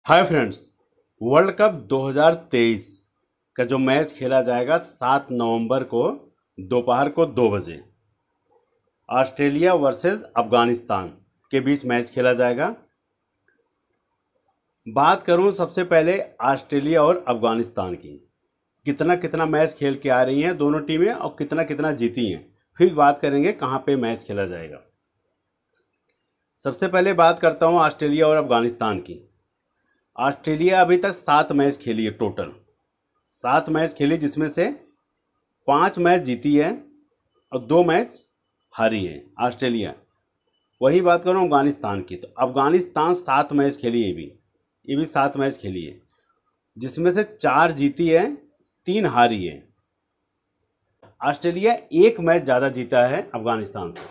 Hi friends, world cup 2023 का जो match खेला जाएगा 7 नवंबर को दोपहर को 2 बजे ऑस्ट्रेलिया वर्सेस अफगानिस्तान के बीच मैच खेला जाएगा। बात करूं सबसे पहले ऑस्ट्रेलिया और अफगानिस्तान की, कितना कितना मैच खेल के आ रही हैं दोनों टीमें और कितना कितना जीती हैं। फिर बात करेंगे कहां पे मैच खेला जाएगा। सबसे पहले बात करता हूं ऑस्ट्रेलिया और अफगानिस्तान की। ऑस्ट्रेलिया अभी तक 7 मैच खेली है, टोटल 7 मैच खेली, जिसमें से 5 मैच जीती है और 2 मैच हारी है ऑस्ट्रेलिया। वही बात करूँ अफगानिस्तान की, तो अफगानिस्तान 7 मैच खेली है, ये भी 7 मैच खेली है, जिसमें से 4 जीती है, 3 हारी है। ऑस्ट्रेलिया 1 मैच ज़्यादा जीता है अफगानिस्तान से।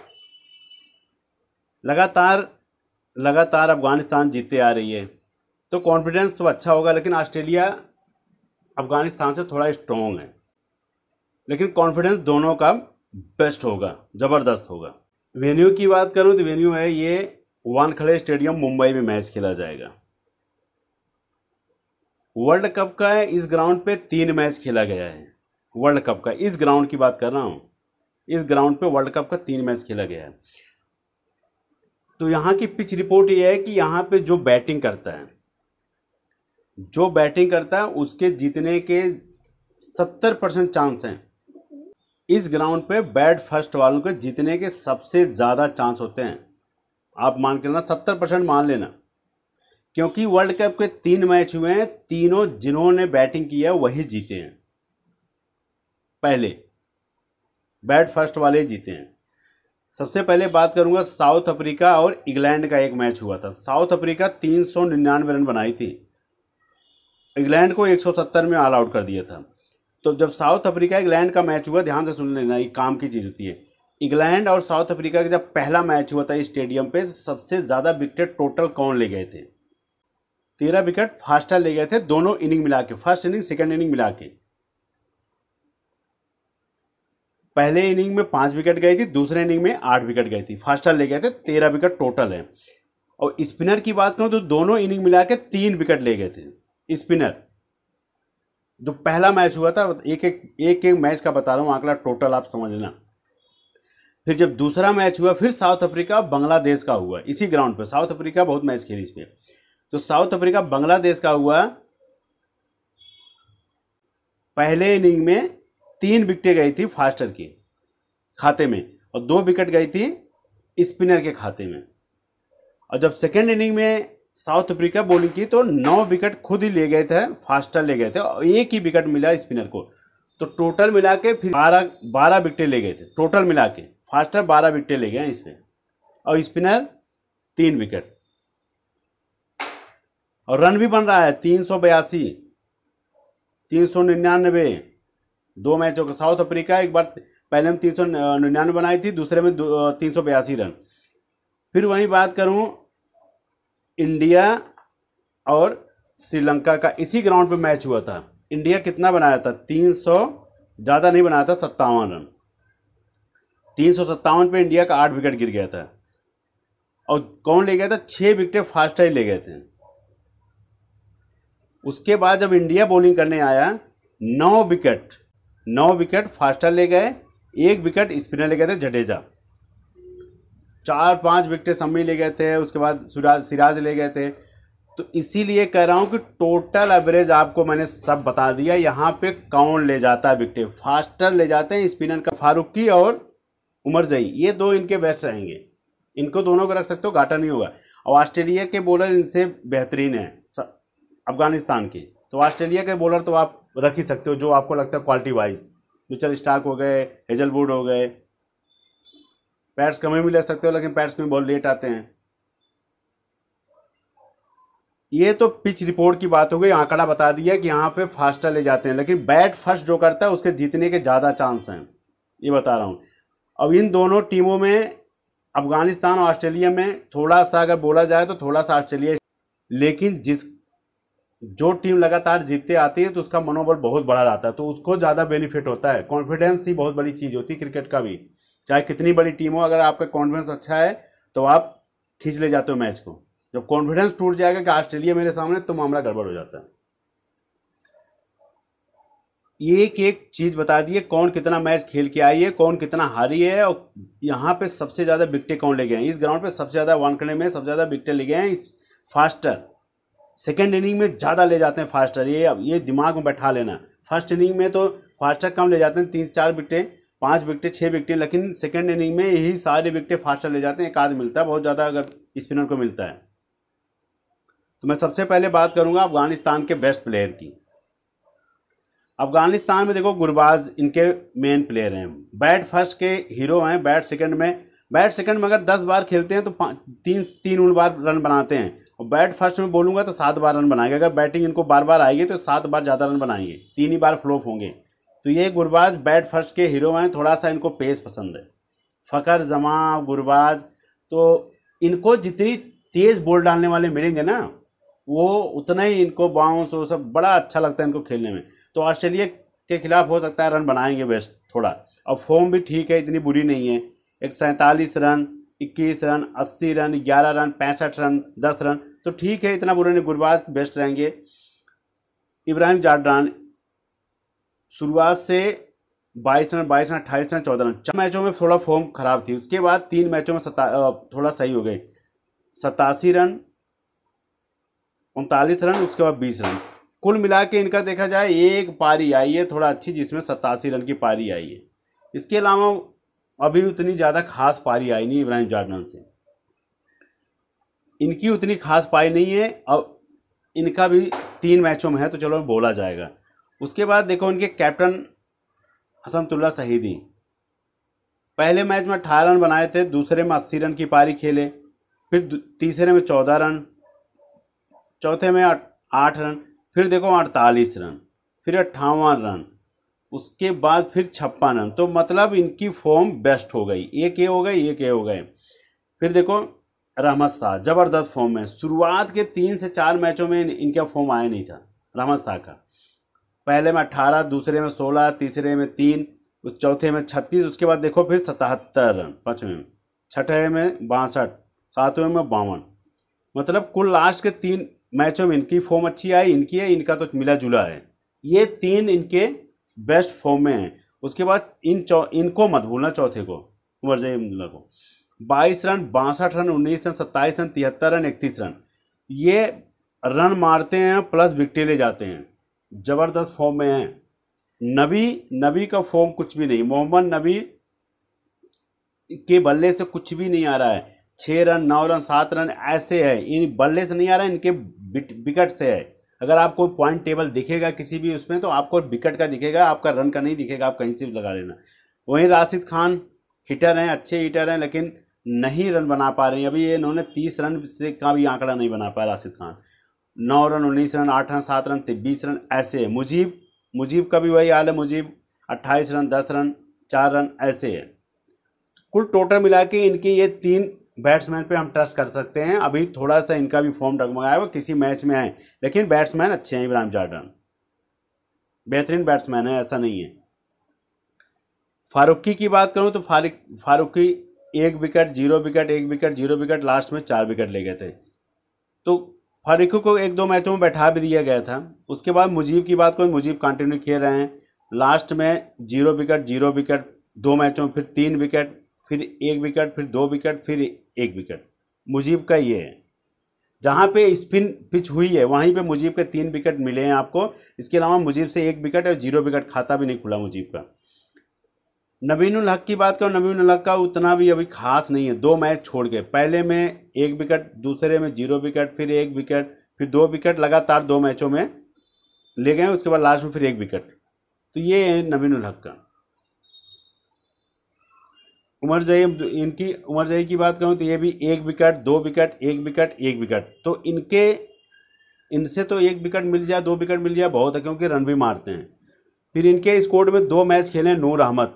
लगातार अफगानिस्तान जीतते आ रही है, तो कॉन्फिडेंस तो अच्छा होगा, लेकिन ऑस्ट्रेलिया अफगानिस्तान से थोड़ा स्ट्रॉन्ग है, लेकिन कॉन्फिडेंस दोनों का बेस्ट होगा, ज़बरदस्त होगा। वेन्यू की बात करूं तो वेन्यू है ये वानखेड़े स्टेडियम, मुंबई में मैच खेला जाएगा। वर्ल्ड कप का इस ग्राउंड पे 3 मैच खेला गया है। वर्ल्ड कप का इस ग्राउंड की बात कर रहा हूँ, इस ग्राउंड पे वर्ल्ड कप का 3 मैच खेला गया है। तो यहाँ की पिच रिपोर्ट ये है कि यहाँ पे जो बैटिंग करता है उसके जीतने के 70% चांस हैं। इस ग्राउंड पे बैट फर्स्ट वालों के जीतने के सबसे ज़्यादा चांस होते हैं। आप मान के लेना 70% मान लेना, क्योंकि वर्ल्ड कप के 3 मैच हुए हैं, तीनों जिन्होंने बैटिंग की है वही जीते हैं। पहले बैट फर्स्ट वाले जीते हैं। सबसे पहले बात करूंगा साउथ अफ्रीका और इंग्लैंड का एक मैच हुआ था। साउथ अफ्रीका 399 रन बनाई थी, इंग्लैंड को 170 में ऑल आउट कर दिया था। तो जब साउथ अफ्रीका इंग्लैंड का मैच हुआ, ध्यान से सुन लेना, ये काम की चीज़ होती है। इंग्लैंड और साउथ अफ्रीका का जब पहला मैच हुआ था इस स्टेडियम पे, सबसे ज़्यादा विकेट टोटल कौन ले गए थे? 13 विकेट फास्टर ले गए थे, दोनों इनिंग मिला के, फर्स्ट इनिंग सेकेंड इनिंग मिला के। पहले इनिंग में 5 विकेट गई थी, दूसरे इनिंग में 8 विकेट गई थी, फास्टर ले गए थे, 13 विकेट टोटल है। और स्पिनर की बात करूं तो दोनों इनिंग मिला के 3 विकेट ले गए थे स्पिनर। जो पहला मैच हुआ था, एक मैच का बता रहा हूँ आंकड़ा, टोटल आप समझ लेना। फिर जब दूसरा मैच हुआ, फिर साउथ अफ्रीका बांग्लादेश का हुआ इसी ग्राउंड पे। साउथ अफ्रीका बहुत मैच खेली इस पे। तो साउथ अफ्रीका बांग्लादेश का हुआ, पहले इनिंग में 3 विकेटें गई थी फास्टर के खाते में और 2 विकेट गई थी स्पिनर के खाते में। और जब सेकेंड इनिंग में साउथ अफ्रीका बॉलिंग की तो 9 विकेट खुद ही ले गए थे, फास्टर ले गए थे, और 1 ही विकेट मिला स्पिनर को। तो टोटल मिला के फिर 12 विकेटें ले गए थे टोटल मिला के। फास्टर 12 विकेटें ले गए इसमें और स्पिनर 3 विकेट। और रन भी बन रहा है 382, 399, 2 मैचों का। साउथ अफ्रीका एक बार पहले में 399 बनाई थी, दूसरे में 382 रन। फिर वहीं बात करूं इंडिया और श्रीलंका का, इसी ग्राउंड पे मैच हुआ था। इंडिया कितना बनाया था? 300 ज़्यादा नहीं बनाया था, 57 रन। 357 पे इंडिया का 8 विकेट गिर गया था। और कौन ले गया था? 6 विकेट फास्टर ही ले गए थे। उसके बाद जब इंडिया बॉलिंग करने आया, 9 विकेट फास्टर ले गए, 1 विकेट स्पिनर ले गए थे जडेजा, 4-5 विकेट सम्मी ले गए थे, उसके बाद सिराज ले गए थे। तो इसीलिए कह रहा हूँ कि टोटल एवरेज आपको मैंने सब बता दिया। यहाँ पे कौन ले जाता है विकेट? फास्टर ले जाते हैं, स्पिनर का फारूकी और उमर जई, ये 2 इनके बेस्ट रहेंगे। इनको दोनों को रख सकते हो, घाटा नहीं होगा। और ऑस्ट्रेलिया के बॉलर इनसे बेहतरीन है अफगानिस्तान की। तो ऑस्ट्रेलिया के बॉलर तो आप रख ही सकते हो, जो आपको लगता है क्वालिटी वाइज। मिचेल स्टार्क हो गए, हेजलवुड हो गए। पैट्स कम भी ले सकते हो, लेकिन पैट्स में बहुत लेट आते हैं। ये तो पिच रिपोर्ट की बात हो गई, आंकड़ा बता दिया कि यहाँ पे फास्टर ले जाते हैं, लेकिन बैट फर्स्ट जो करता है उसके जीतने के ज़्यादा चांस हैं, ये बता रहा हूँ। अब इन दोनों टीमों में, अफगानिस्तान और ऑस्ट्रेलिया में, थोड़ा सा अगर बोला जाए तो थोड़ा सा ऑस्ट्रेलिया, लेकिन जो टीम लगातार जीतते आती है तो उसका मनोबल बहुत बड़ा रहता है, तो उसको ज़्यादा बेनिफिट होता है। कॉन्फिडेंस ही बहुत बड़ी चीज़ होती है क्रिकेट का भी। चाहे कितनी बड़ी टीम हो, अगर आपका कॉन्फिडेंस अच्छा है तो आप खींच ले जाते हो मैच को। जब कॉन्फिडेंस टूट जाएगा कि ऑस्ट्रेलिया मेरे सामने, तो मामला गड़बड़ हो जाता है। एक एक चीज़ बता दी है, कौन कितना मैच खेल के आई है, कौन कितना हारी है, और यहाँ पे सबसे ज़्यादा विकेटें कौन ले गए हैं। इस ग्राउंड पे सबसे ज़्यादा वानखेड़े में सबसे ज़्यादा विकेटें ले गए हैं इस फास्टर। सेकेंड इनिंग में ज़्यादा ले जाते हैं फास्टर, ये दिमाग में बैठा लेना। फर्स्ट इनिंग में तो फास्टर कम ले जाते हैं, 3-4 विकेटें, 5 विकेटें, 6 विकेटें, लेकिन सेकेंड इनिंग में यही सारी विकेटें फास्टर ले जाते हैं। एक आध मिलता है बहुत ज़्यादा अगर स्पिनर को मिलता है। तो मैं सबसे पहले बात करूँगा अफगानिस्तान के बेस्ट प्लेयर की। अफगानिस्तान में देखो गुरबाज इनके मेन प्लेयर हैं, बैट फर्स्ट के हीरो हैं। बैट सेकंड में अगर 10 बार खेलते हैं तो 3 बार रन बनाते हैं, और बैट फर्स्ट में बोलूँगा तो 7 बार रन बनाएंगे। अगर बैटिंग इनको बार बार आएगी तो 7 बार ज़्यादा रन बनाएंगे, 3 ही बार फ्लॉप होंगे। तो ये गुरबाज बैट फर्स्ट के हीरो हैं। थोड़ा सा इनको पेस पसंद है, फ़खर जमा, गुरबाज, तो इनको जितनी तेज़ बॉल डालने वाले मिलेंगे ना, वो उतना ही इनको बाउंस वो सब बड़ा अच्छा लगता है इनको खेलने में। तो ऑस्ट्रेलिया के खिलाफ हो सकता है रन बनाएंगे बेस्ट थोड़ा, और फॉर्म भी ठीक है, इतनी बुरी नहीं है। एक 47 run, 21 run, 80 run, 11 run, 65 run, 10 run, तो ठीक है, इतना बुरा नहीं। गुरबाज बेस्ट रहेंगे। इब्राहिम जार्डान शुरुआत से 22 रन, 28 रन, 14 रन। 4 मैचों में थोड़ा फॉर्म खराब थी, उसके बाद 3 मैचों में थोड़ा सही हो गई। 87 रन, 39 रन, उसके बाद 20 रन। कुल मिला के इनका देखा जाए एक पारी आई है थोड़ा अच्छी, जिसमें 87 रन की पारी आई है। इसके अलावा अभी उतनी ज़्यादा खास पारी आई नहीं इब्राहिम जार्डान से, इनकी उतनी खास पारी नहीं है। और इनका भी 3 मैचों में है तो चलो बोला जाएगा। उसके बाद देखो इनके कैप्टन हसनतुल्लाह शहीदी, पहले मैच में 18 रन बनाए थे, दूसरे में 80 रन की पारी खेले, फिर तीसरे में 14 रन, चौथे में 8 रन, फिर देखो 48 रन, फिर 58 रन, उसके बाद फिर 56 रन। तो मतलब इनकी फॉर्म बेस्ट हो गई, एक ये हो गई, एक ये हो गए। फिर देखो रहमत शाह ज़बरदस्त फॉर्म में, शुरुआत के 3 से 4 मैचों में इनका फॉर्म आया नहीं था रहमत शाह का। पहले में 18, दूसरे में 16, तीसरे में 3, उस चौथे में 36, उसके बाद देखो फिर 77 रन पाँचवें में, छठे में 62, सातवें में 52। मतलब कुल लास्ट के 3 मैचों में इनकी फॉर्म अच्छी आई, इनकी है, इनका तो मिला जुला है। ये 3 इनके बेस्ट फॉर्म में हैं। उसके बाद इनको मत भूलना, चौथे को उमर जई अब्दुल्ला को 22 run, 62 run, 19 run, 27 run, 73 run, 31 run, ये रन मारते हैं प्लस विकेट ले जाते हैं, ज़बरदस्त फॉर्म में हैं। नबी का फॉर्म कुछ भी नहीं, मोहम्मद नबी के बल्ले से कुछ भी नहीं आ रहा है। 6 रन, 9 रन, 7 रन ऐसे है, इन बल्ले से नहीं आ रहा है, इनके विकेट से है। अगर आपको पॉइंट टेबल दिखेगा किसी भी उसमें तो आपको विकेट का दिखेगा, आपका रन का नहीं दिखेगा, आप कहीं से भी लगा लेना। वहीं राशिद खान हिटर हैं, अच्छे हिटर हैं, लेकिन नहीं रन बना पा रहे हैं। अभी ये इन्होंने 30 रन से का भी आंकड़ा नहीं बना पाया Rashid Khan. 9 run, 19 run, 8 run, 7 run, 20 run ऐसे है। मुजीब का भी वही हाल है, मुजीब 28 रन, 10 रन, 4 रन ऐसे है। कुल टोटल मिला के इनके ये 3 बैट्समैन पे हम ट्रस्ट कर सकते हैं। अभी थोड़ा सा इनका भी फॉर्म डगमगाया हुआ, किसी मैच में है, लेकिन बैट्समैन अच्छे हैं। इब्राहिम जार्डान बेहतरीन बैट्समैन है, ऐसा नहीं है। फारूकी की बात करूं तो Farooqui 1 wicket, 0 wicket, 1 wicket, 0 wicket, last में 4 विकेट ले गए थे। तो फारूकी को 1-2 मैचों में बैठा भी दिया गया था। उसके बाद मुजीब की बात करूँ, मुजीब कंटिन्यू खेल रहे हैं। लास्ट में 0 विकेट, 0 विकेट 2 मैचों में, फिर 3 विकेट, फिर 1 विकेट, फिर 2 विकेट, फिर 1 विकेट। मुजीब का ये है, जहाँ पे स्पिन पिच हुई है वहीं पे मुजीब के 3 विकेट मिले हैं आपको। इसके अलावा मुजीब से 1 विकेट और 0 विकेट, खाता भी नहीं खुला मुजीब का। नबीन उल हक की बात करो, नबीन उल हक का उतना भी अभी खास नहीं है। 2 मैच छोड़ के, पहले में 1 विकेट, दूसरे में 0 विकेट, फिर 1 विकेट, फिर 2 विकेट, लगातार 2 मैचों में ले गए। उसके बाद लास्ट में फिर 1 विकेट। तो ये है नबीन उल हक का। उमर जई की बात करूँ तो ये भी 1 विकेट, 2 विकेट, 1 विकेट, 1 विकेट। तो इनसे तो 1 विकेट मिल जाए, 2 विकेट मिल जाए बहुत है, क्योंकि रन भी मारते हैं। फिर इनके स्क्वाड में 2 मैच खेले नूर अहमद,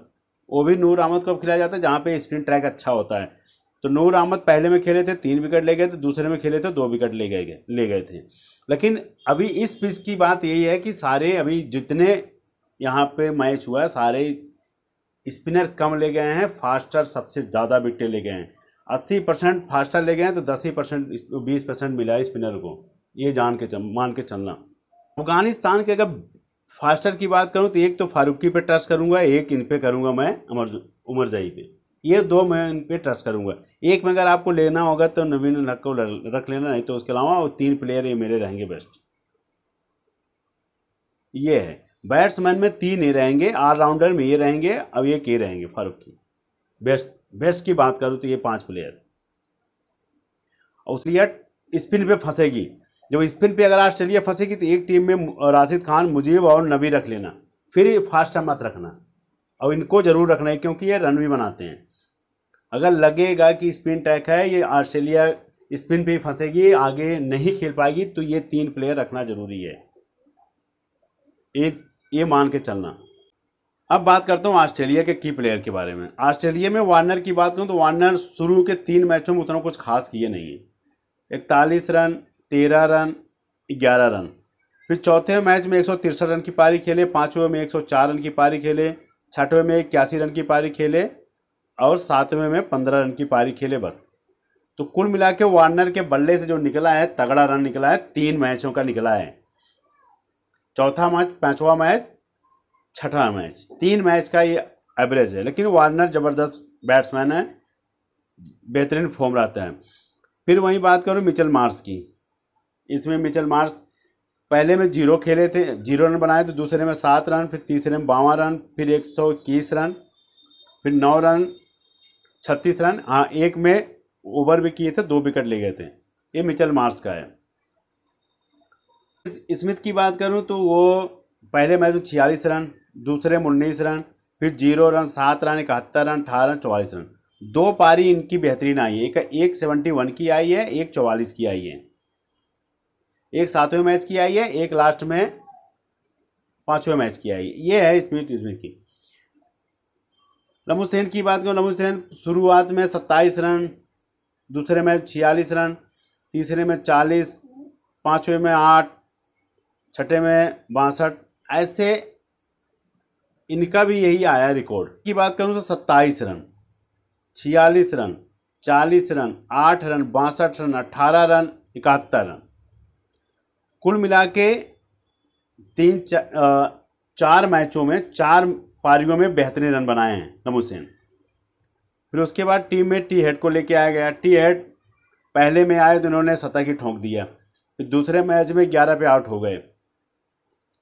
वो भी नूर अहमद को खिलाया जाता है जहाँ पे स्पिन ट्रैक अच्छा होता है। तो नूर अहमद पहले में खेले थे 3 विकेट ले गए थे, दूसरे में खेले थे 2 विकेट ले गए थे। लेकिन अभी इस पिच की बात यही है कि सारे अभी जितने यहाँ पे मैच हुआ है सारे स्पिनर कम ले गए हैं, फास्टर सबसे ज़्यादा विकेट ले गए हैं। 80% फास्टर ले गए हैं तो 10% 20% मिला है स्पिनर को, ये मान के चलना। अफगानिस्तान के अगर फास्टर की बात करूं तो एक तो फारूकी पे टच करूंगा, एक इन पे करूंगा मैं उमर जाई पे, ये दो मैं इन पे टच करूंगा। एक में अगर आपको लेना होगा तो नवीन हक को रख लेना, नहीं तो उसके अलावा वो 3 प्लेयर ये मेरे रहेंगे बेस्ट। ये है बैट्समैन में 3 ही रहेंगे, ऑलराउंडर में ये रहेंगे, अब ये के रहेंगे फारूकी। बेस्ट की बात करूँ तो ये 5 प्लेयर। और ऑस्ट्रेलिया स्पिन पे फंसेगी, जब स्पिन पे अगर ऑस्ट्रेलिया फंसेगी तो एक टीम में राशिद खान, मुजीब और नबी रख लेना, फिर फास्टर मत रखना। और इनको जरूर रखना है क्योंकि ये रन भी बनाते हैं। अगर लगेगा कि स्पिन टैक है, ये ऑस्ट्रेलिया स्पिन पे ही फंसेगी, आगे नहीं खेल पाएगी, तो ये 3 प्लेयर रखना जरूरी है, ये मान के चलना। अब बात करता हूँ ऑस्ट्रेलिया के की प्लेयर के बारे में। ऑस्ट्रेलिया में वार्नर की बात करूँ तो वार्नर शुरू के 3 मैचों में उतना कुछ खास किए नहीं है। 41 रन, 13 रन, 11 रन। फिर चौथे मैच में 163 रन की पारी खेले, 5वें में 104 रन की पारी खेले, 6वें में 81 रन की पारी खेले और 7वें में 15 रन की पारी खेले बस। तो कुल मिला के वार्नर के बल्ले से जो निकला है तगड़ा रन निकला है, 3 मैचों का निकला है। चौथा मैच, 5वां मैच, 6वां मैच, 3 मैच का ये एवरेज है। लेकिन वार्नर ज़बरदस्त बैट्समैन है, बेहतरीन फॉर्म रहता है। फिर वहीं बात करूँ मिचेल मार्श की। इसमें मिचेल मार्श पहले में 0 खेले थे, 0 रन बनाए, तो दूसरे में 7 रन, फिर तीसरे में 52 रन, फिर 121 रन, फिर 9 रन, 36 रन। हाँ, एक में ओवर भी किए थे, 2 विकेट ले गए थे। ये मिचेल मार्श का है। स्मिथ की बात करूं तो वो पहले मैच में 46 रन, दूसरे में 19 रन, फिर 0 run, 7 run, 71 run, 18 run, 44 run. 2 पारी इनकी बेहतरीन आई है, एक 71 की आई है, एक 44 की आई है। एक 7वें मैच की आई है, एक लास्ट में 5वें मैच की आई है। ये है स्मिथ की। लमुसैन की बात करूँ, लमुसैन शुरुआत में 27 रन, दूसरे में 46 रन, तीसरे में 40, 5वें में 8, 6ठे में 62। ऐसे इनका भी यही आया रिकॉर्ड। की बात करूं तो 27 run, 46 run, 40 run, 8 run, 62 run, 18 run, 71 run. कुल मिला के 4 मैचों में 4 पारियों में बेहतरीन रन बनाए हैं लमुसैन। फिर उसके बाद टीम में टी हेड को लेके आया गया। टी हेड पहले में आए तो उन्होंने 70 ठोक दिया, फिर दूसरे मैच में 11 पे आउट हो गए,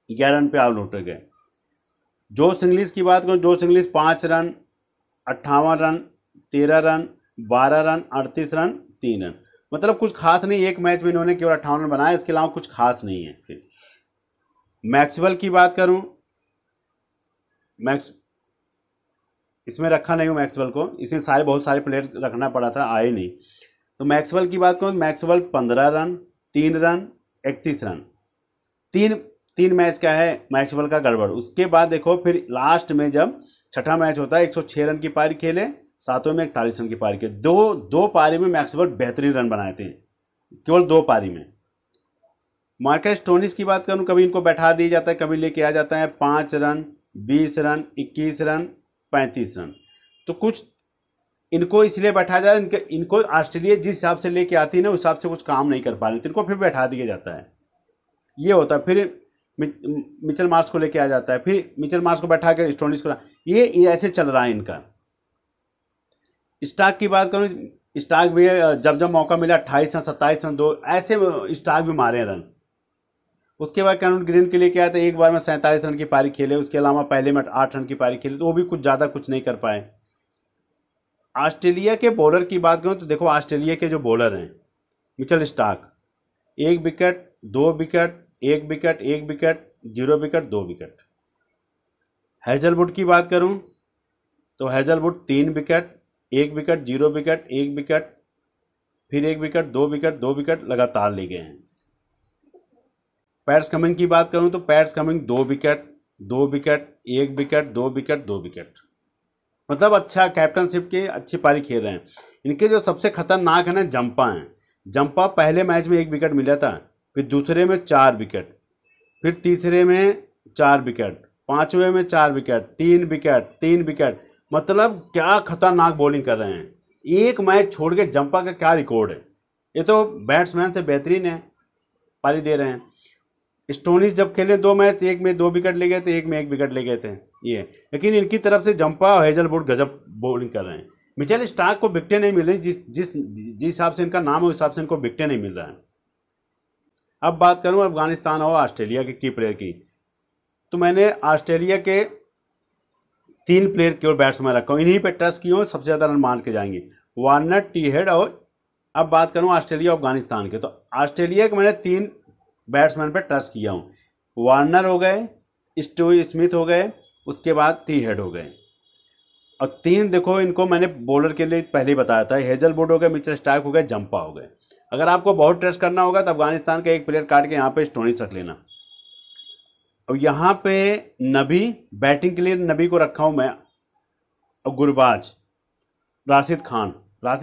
11 रन पे आउट हो गए। जोश इंग्लिश की बात करूँ, जोश English 5 run, 58 run, 13 run, 12 run, 38 run, 3 run. मतलब कुछ खास नहीं, एक मैच में इन्होंने केवल 58 रन बनाए, इसके अलावा कुछ खास नहीं है। फिर मैक्सवेल की बात करूँ, इसमें रखा नहीं हूँ मैक्सवेल को, इसमें बहुत सारे प्लेयर रखना पड़ा था, आए नहीं। तो मैक्सवेल की बात करूँ, Maxwell 15 run, 3 run, 31 run. 3 match का है मैक्सवेल का गड़बड़। उसके बाद देखो फिर लास्ट में जब 6ठा मैच होता है, 106 रन की पारी खेले, 7वें में 41 रन की पारी खेले। दो पारी में मैक्सवेल बेहतरीन रन बनाए थे, केवल 2 पारी में। मार्कस स्टोनिस की बात करूं, कभी इनको बैठा दिया जाता है, कभी लेके आ जाता है। 5 रन, 20 रन, 21 रन, 35 रन। तो कुछ इनको इसलिए बैठा जा रहा है, इनको ऑस्ट्रेलिया जिस हिसाब से लेके आती है ना, उस हिसाब से कुछ काम नहीं कर पा रही, तो इनको फिर बैठा दिया जाता है। ये होता है। फिर मिचेल मार्श को लेके आ जाता है, फिर मिचेल मार्श को बैठा के स्टोनिस को, ये ऐसे चल रहा है इनका। स्टार्क की बात करूँ, स्टार्क भी जब मौका मिला 28 रन, 27 रन, 2 ऐसे स्टार्क भी मारे रन। उसके बाद कैनन ग्रीन के लिए क्या था, एक बार में 47 रन की पारी खेले, उसके अलावा पहले में 8 रन की पारी खेले, तो वो भी कुछ ज़्यादा कुछ नहीं कर पाए। ऑस्ट्रेलिया के बॉलर की बात करूँ तो देखो, ऑस्ट्रेलिया के जो बॉलर हैं, Mitchell Starc 1 wicket, 2 wicket, 1 wicket, 1 wicket, 0 wicket, 2 wicket. Hazlewood की बात करूं तो Hazlewood 3 wicket, 1 wicket, 0 wicket, 1 wicket, फिर 1 विकेट, 2 विकेट, 2 विकेट लगातार ले गए हैं। पैट्स कमिंस की बात करूं तो pets Cummins 2 wicket, 2 wicket, 1 wicket, 2 wicket, 2 wicket. मतलब अच्छा कैप्टनशिप की अच्छी पारी खेल रहे हैं। इनके जो सबसे खतरनाक है ना, जंपा हैं। जंपा पहले मैच में 1 विकेट मिला था, फिर दूसरे में 4 विकेट, फिर तीसरे में 4 विकेट, 5वें में 4 विकेट, 3 विकेट, 3 विकेट। मतलब क्या खतरनाक बॉलिंग कर रहे हैं। एक मैच छोड़ के जंपा का क्या रिकॉर्ड है, ये तो बैट्समैन से बेहतरीन है, पारी दे रहे हैं। स्टोनिस जब खेले 2 मैच, एक में 2 विकेट ले गए थे, एक में 1 विकेट ले गए थे ये, लेकिन इनकी तरफ से जंपा और हेजलवुड गजब बॉलिंग कर रहे हैं। मिचेल स्टार्क को विकेटें नहीं मिल रही, जिस हिसाब से इनका नाम है उस हिसाब से इनको विकेटें नहीं मिल रहा है। अब बात करूं अफगानिस्तान और ऑस्ट्रेलिया के की प्लेयर की, तो मैंने ऑस्ट्रेलिया के 3 प्लेयर केवल बैट्समैन रखा हूँ, इन्हीं पे टच किए, सबसे ज़्यादा रन मान के जाएंगे, वार्नर, टी हेड और। अब बात करूँ ऑस्ट्रेलिया और अफगानिस्तान के, तो ऑस्ट्रेलिया के मैंने 3 बैट्समैन पे टच किया हूँ, वार्नर हो गए, स्टीव स्मिथ हो गए, उसके बाद टी हेड हो गए। और 3 देखो इनको मैंने बॉलर के लिए पहले ही बताया था, हेजलवुड हो गए, मिचेल स्टार्क हो गए, जंपा हो गए। अगर आपको बहुत टेस्ट करना होगा तो अफगानिस्तान का एक प्लेयर काट के यहाँ पे स्टोनिस रख लेना। और यहाँ पे नबी, बैटिंग के लिए नबी को रखा हूँ मैं, और गुरबाज राशिद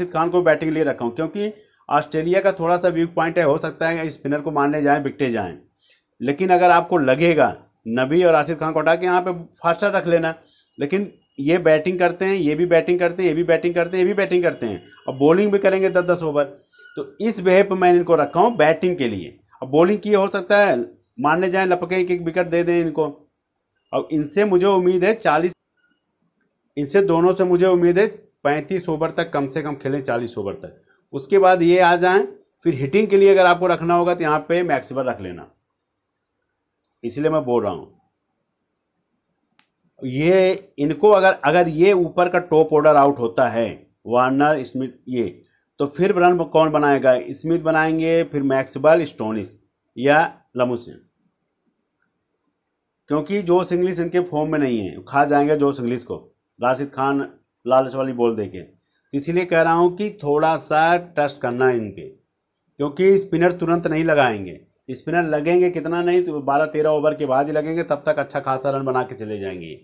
खान को बैटिंग के लिए रखा हूँ, क्योंकि ऑस्ट्रेलिया का थोड़ा सा वीक पॉइंट है, हो सकता है स्पिनर को मारने जाएं, विकटे जाएं। लेकिन अगर आपको लगेगा नबी और राशिद खान को हटा के यहाँ पे फास्टर रख लेना, लेकिन ये बैटिंग करते हैं, ये भी बैटिंग करते हैं, ये भी बैटिंग करते हैं, ये भी बैटिंग करते हैं, और बॉलिंग भी करेंगे 10-10 ओवर। तो इस वजह पर मैंने इनको रखा हूँ बैटिंग के लिए। अब बॉलिंग की हो सकता है मारने जाएं, लपके 1-1 विकेट दे दें इनको। अब इनसे मुझे उम्मीद है 40, इनसे दोनों से मुझे उम्मीद है 35 ओवर तक कम से कम खेलें, 40 ओवर तक। उसके बाद ये आ जाएं, फिर हिटिंग के लिए अगर आपको रखना होगा तो यहाँ पे मैक्सवेल रख लेना, इसलिए मैं बोल रहा हूँ। ये इनको अगर ये ऊपर का टॉप ऑर्डर आउट होता है, वार्नर, स्मिथ, ये, तो फिर रन कौन बनाएगा? स्मिथ बनाएंगे, फिर मैक्सवेल, स्टोनिस या लमुसिन, क्योंकि जोश इंग्लिश इनके फॉर्म में नहीं है, खा जाएंगे जोश इंग्लिश को राशिद खान लालच वाली बॉल देके। तो इसीलिए कह रहा हूँ कि थोड़ा सा टेस्ट करना है इनके, क्योंकि स्पिनर तुरंत नहीं लगाएंगे, स्पिनर लगेंगे कितना नहीं तो 12-13 ओवर के बाद ही लगेंगे, तब तक अच्छा खासा रन बना के चले जाएंगे।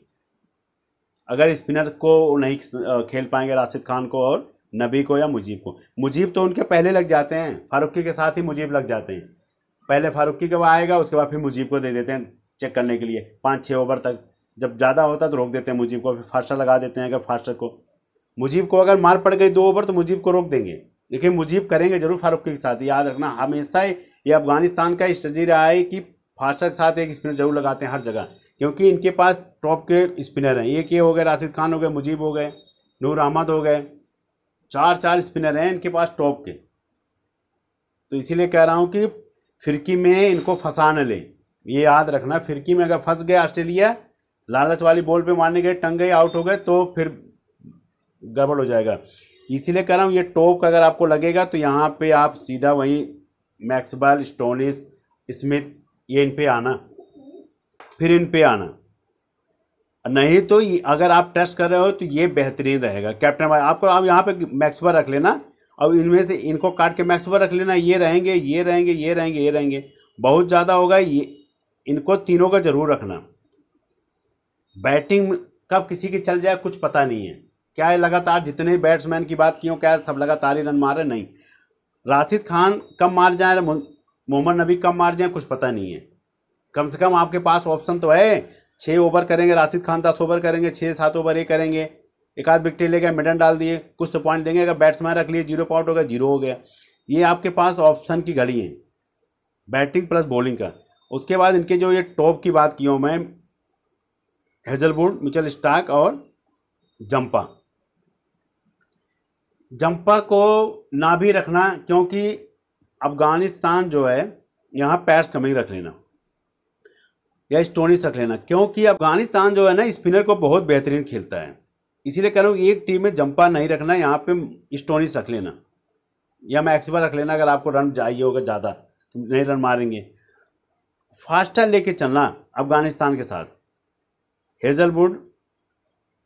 अगर स्पिनर को नहीं खेल पाएंगे राशिद खान को और नबी को या मुजीब को, मुजीब तो उनके पहले लग जाते हैं, फारूकी के साथ ही मुजीब लग जाते हैं, पहले फारूकी का आएगा, उसके बाद फिर मुजीब को दे देते हैं चेक करने के लिए 5-6 ओवर तक। जब ज़्यादा होता तो रोक देते हैं मुजीब को, फिर फास्टर लगा देते हैं। अगर फास्टर को, मुजीब को अगर मार पड़ गई 2 ओवर तो मुजीब को रोक देंगे, लेकिन मुजीब करेंगे जरूर फारूकी के साथ। याद रखना, हमेशा ये अफगानिस्तान का स्ट्रेटजी रहा है कि फास्टर के साथ एक स्पिनर जरूर लगाते हैं हर जगह, क्योंकि इनके पास टॉप के स्पिनर हैं। एक ये हो गए, राशिद खान हो गए, मुजीब हो गए, नूर अहमद हो गए, 4 स्पिनर हैं इनके पास टॉप के। तो इसीलिए कह रहा हूँ कि फिरकी में इनको फंसा न ले, ये याद रखना। फिरकी में अगर फंस गया ऑस्ट्रेलिया, लालच वाली बॉल पे मारने गए, टंग गए, आउट हो गए, तो फिर गड़बड़ हो जाएगा। इसीलिए कह रहा हूँ ये टॉप का अगर आपको लगेगा तो यहाँ पे आप सीधा वहीं मैक्सवेल, स्टोनिस, स्मिथ, ये इन पे आना, फिर इन पे आना। नहीं तो अगर आप टेस्ट कर रहे हो तो ये बेहतरीन रहेगा। कैप्टन भाई आपको, आप यहाँ पे मैक्सवेल रख लेना, और इनमें से इनको काट के मैक्सवेल रख लेना, ये रहेंगे, ये रहेंगे, ये रहेंगे, ये रहेंगे। बहुत ज़्यादा होगा ये, इनको तीनों का जरूर रखना। बैटिंग कब किसी की चल जाए कुछ पता नहीं है, क्या है लगातार जितने बैट्समैन की बात की हो, क्या सब लगातार ही रन मार रहे? नहीं, राशिद खान कब मार जाए, मोहम्मद नबी कब मार जाए, कुछ पता नहीं है। कम से कम आपके पास ऑप्शन तो है, 6 ओवर करेंगे राशिद खान, 10 ओवर करेंगे, 6-7 ओवर ये करेंगे, एक आध विकेट ले गए, मिडन डाल दिए, कुछ तो पॉइंट देंगे। अगर बैट्समैन रख लिए 0 पॉइंट हो गया, 0 हो गया। ये आपके पास ऑप्शन की घड़ी है, बैटिंग प्लस बॉलिंग का। उसके बाद इनके जो ये टॉप की बात की हूँ मैं, हेजलवुड, मिचेल स्टार्क और जंपा को ना भी रखना, क्योंकि अफगानिस्तान जो है यहाँ पैट्स कमिंग रख लेना या स्टोनिस रख लेना, क्योंकि अफगानिस्तान जो है ना स्पिनर को बहुत बेहतरीन खेलता है। इसीलिए कह रहा हूँ एक टीम में जंपा नहीं रखना, यहाँ पे स्टोनिस रख लेना या मैक्सवेल रख लेना। अगर आपको रन चाहिए होगा ज़्यादा, तो नहीं रन मारेंगे, फास्टर लेके चलना अफगानिस्तान के साथ। हेजलवुड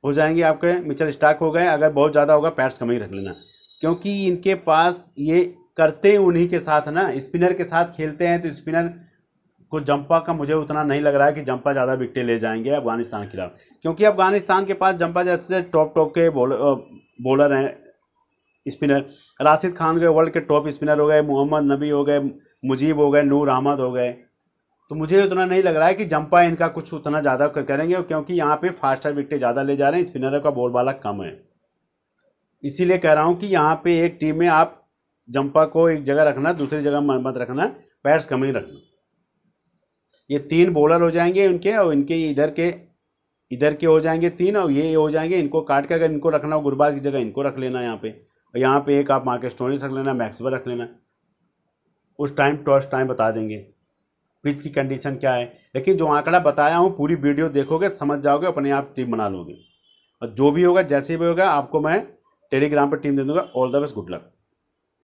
हो जाएंगे आपके, मिचेल स्टार्क हो गए, अगर बहुत ज़्यादा होगा पैट्स कम ही रख लेना, क्योंकि इनके पास ये करते उन्हीं के साथ ना, स्पिनर के साथ खेलते हैं। तो स्पिनर को जंपा का मुझे उतना नहीं लग रहा है कि जंपा ज़्यादा विकेट ले जाएंगे अफगानिस्तान के खिलाफ, क्योंकि अफगानिस्तान के पास जंपा जैसे टॉप के बॉलर हैं स्पिनर। राशिद खान गए, वर्ल्ड के टॉप स्पिनर हो गए, मोहम्मद नबी हो गए, मुजीब हो गए, नूर अहमद हो गए। तो मुझे उतना नहीं लग रहा है कि जंपा इनका कुछ उतना ज़्यादा करेंगे, क्योंकि यहाँ पे फास्टर विकेट ज़्यादा ले जा रहे हैं, स्पिनर का बॉल वाला कम है। इसीलिए कह रहा हूँ कि यहाँ पे एक टीम में आप जंपा को एक जगह रखना, दूसरी जगह मत रखना, पैड्स कम ही रखना। ये 3 बॉलर हो जाएंगे उनके, और इनके इधर के हो जाएंगे 3, और ये हो जाएंगे। इनको काट के अगर इनको रखना हो गुरबाज की जगह इनको रख लेना यहाँ पे, और यहाँ पे एक आप मार्कस स्टोइनिस रख लेना, मैक्सवेल रख लेना। उस टाइम टॉस टाइम बता देंगे पिच की कंडीशन क्या है। लेकिन जो आंकड़ा बताया हूँ पूरी वीडियो देखोगे समझ जाओगे, अपने आप टीम बना लोगे। और जो भी होगा जैसे भी होगा आपको मैं टेलीग्राम पर टीम दे दूंगा। All the best, good luck.